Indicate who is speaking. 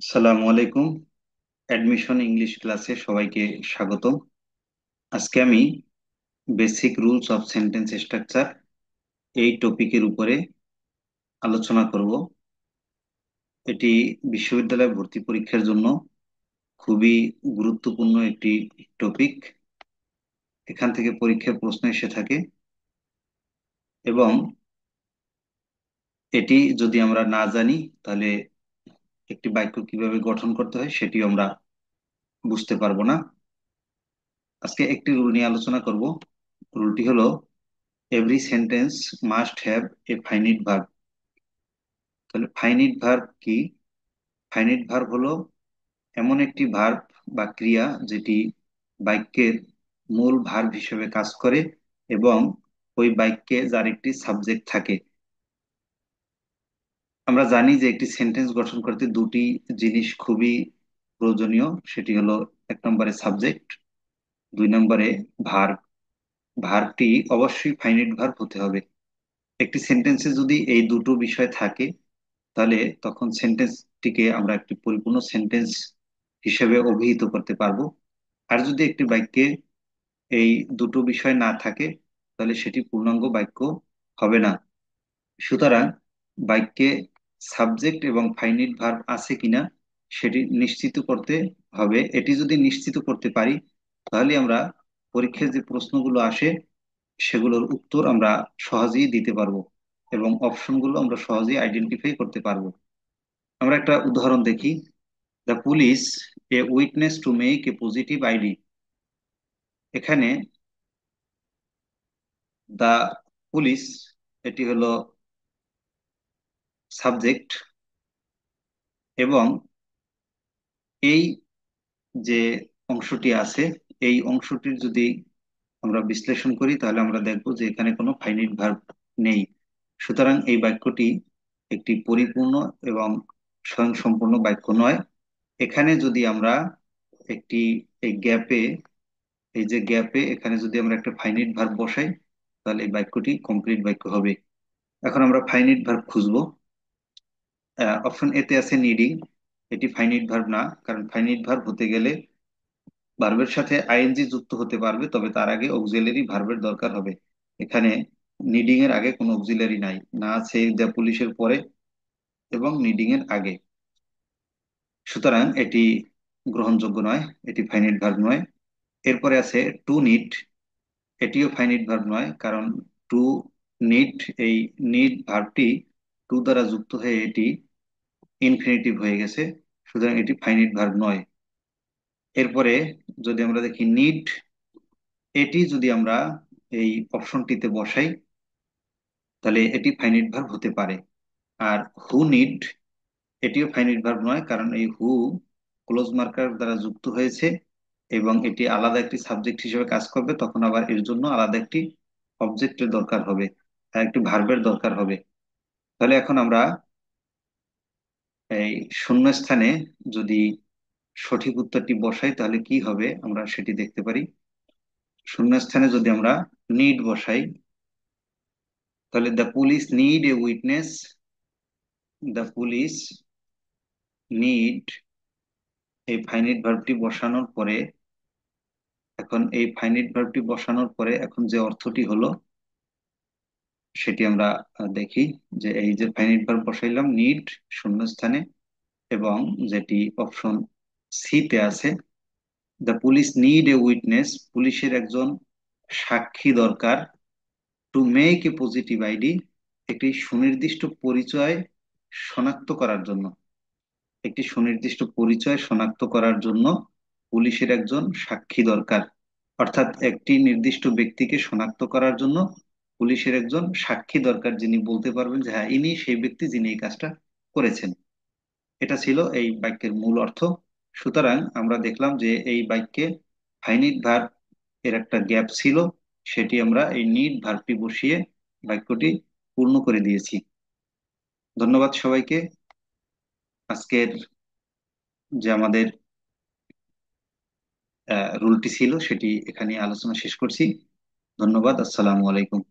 Speaker 1: আসসালামু আলাইকুম। Admission English ক্লাসে সবাইকে স্বাগতম। আজকে আমি basic rules of sentence structure এই টপিকের উপরে আলোচনা করব। এটি বিশ্ববিদ্যালয় ভর্তি পরীক্ষার জন্য খুবই গুরুত্বপূর্ণ একটি টপিক। এখান থেকে পরীক্ষার প্রশ্ন এসে থাকে এবং এটি যদি আমরা না জানি তাহলে একটি বাক্য কিভাবে গঠন করতে হয় সেটিও আমরা বুঝতে পারবো না। আজকে একটি রুল নিয়ে আলোচনা করব। রুলটি হলো every sentence must have a finite verb. তাহলে ফাইনিট ভার্ব কি? ফাইনিট ভার্ব হলো এমন একটি ভার্ব বা ক্রিয়া যেটি বাক্যের মূল ভার্ব হিসেবে কাজ করে এবং ওই বাক্যে যার একটি সাবজেক্ট থাকে। আমরা জানি যে একটি সেন্টেন্স গঠন করতে দুটি জিনিস খুবই প্রয়োজনীয়, সেটি হলো এক নম্বরে সাবজেক্ট, দুই নম্বরে ভার্ব। ভার্বটি অবশ্যই ফাইনিট ভার্ব হতে হবে। একটি সেন্টেন্সে যদি এই দুটো বিষয় থাকে তাহলে তখন সেন্টেন্সটিকে আমরা একটি পরিপূর্ণ সেন্টেন্স হিসেবে অভিহিত করতে পারবো। আর যদি একটি বাক্যে এই দুটো বিষয় না থাকে তাহলে সেটি পূর্ণাঙ্গ বাক্য হবে না। সুতরাং বাক্যে সাবজেক্ট এবং ফাইনিট ভার্ব আছে কিনা সেটি নিশ্চিত করতে হবে। এটি যদি নিশ্চিত করতে পারি তাহলে আমরা পরীক্ষায় যে প্রশ্নগুলো আসে সেগুলোর উত্তর আমরা সহজেই দিতে পারবো এবং অপশনগুলো আমরা সহজেই আইডেন্টিফাই করতে পারবো। আমরা একটা উদাহরণ দেখি। The police A witness to make a positive ID. এখানে দা পুলিশ এটি হলো সাবজেক্ট এবং এই যে অংশটি আছে এই অংশটির যদি আমরা বিশ্লেষণ করি তাহলে আমরা দেখব যে এখানে কোনো ফাইনাইট ভার্ব নেই। সুতরাং এই বাক্যটি একটি পরিপূর্ণ এবং স্বয়ংসম্পূর্ণ বাক্য নয়। এখানে যদি আমরা একটি এই গ্যাপে এই যে গ্যাপে এখানে যদি আমরা একটা ফাইনাইট ভার্ব বসাই তাহলে এই বাক্যটি কমপ্লিট বাক্য হবে। এখন আমরা ফাইনাইট ভার্ব খুঁজবো। অপশন এতে আছে নিডিং। এটি ফাইনাইট ভার্ব না, কারণ ফাইনাইট ভার্ব হতে গেলে ভার্বের সাথে আইএনজি যুক্ত হতে পারবে, তবে তার আগে অক্সিলারি ভার্বের দরকার হবে। এখানে নিডিং এর আগে কোনো অক্সিলারি নাই, না আছে দ্য পুলিশের পরে এবং নিডিং এর আগে। সুতরাং এটি গ্রহণযোগ্য নয়, এটি ফাইনাইট ভার্ব নয়। এরপরে আছে টু নিড। এটিও ফাইনাইট ভার্ব নয়, কারণ টু নিড, এই নিড ভার্বটি টু দ্বারা যুক্ত হয়ে এটি ইনফিনিটিভ হয়ে গেছে। সুতরাং এটি ফাইনাইট ভার্ব নয়। এরপরে যদি আমরা দেখি নিড, এটি যদি আমরা এই অপশনটিতে বসাই তাহলে এটি ফাইনাইট ভার্ব হতে পারে। আর হু নিড, এটিও ফাইনাইট ভার্ব নয়, কারণ এই হু ক্লোজ মার্কার দ্বারা যুক্ত হয়েছে এবং এটি আলাদা একটি সাবজেক্ট হিসেবে কাজ করবে, তখন আবার এর জন্য আলাদা একটি অবজেক্টের দরকার হবে আর একটি ভার্বের দরকার হবে। তাহলে এখন আমরা এই শূন্যস্থানে যদি সঠিক উত্তরটি বসাই তাহলে কি হবে আমরা সেটি দেখতে পারি। শূন্যস্থানে যদি আমরা নিড বসাই তাহলে the police need a witness. The police need, এই ফাইনাইট ভার্বটি বসানোর পরে এখন এই ফাইনাইট ভার্বটি বসানোর পরে এখন যে অর্থটি হলো সেটি আমরা দেখি। যে এই যে ফাইনাইট ভার্ব বসাইলাম নিড শূন্যস্থানে এবং যেটি অপশন সি তে আছে, the police need a witness, পুলিশের একজন সাক্ষী দরকার, to make a positive ID, একটি সুনির্দিষ্ট পরিচয় শনাক্ত করার জন্য। একটি সুনির্দিষ্ট পরিচয় শনাক্ত করার জন্য পুলিশের একজন সাক্ষী দরকার। অর্থাৎ একটি নির্দিষ্ট ব্যক্তিকে শনাক্ত করার জন্য পুলিশের একজন সাক্ষী দরকার, যিনি বলতে পারবেন যে হ্যাঁ ইনি সেই ব্যক্তি যিনি এই কাজটা করেছেন। এটা ছিল এই বাক্যের মূল অর্থ। সুতরাং আমরা দেখলাম যে এই বাক্যে ফাইনিট ভার্ব এর একটা গ্যাপ ছিল, সেটি আমরা এই নিড ভার্বটি বসিয়ে বাক্যটি পূর্ণ করে দিয়েছি। ধন্যবাদ সবাইকে। আজকের যে আমাদের রুলটি ছিল সেটি এখানে আলোচনা শেষ করছি। ধন্যবাদ। আসসালামু আলাইকুম।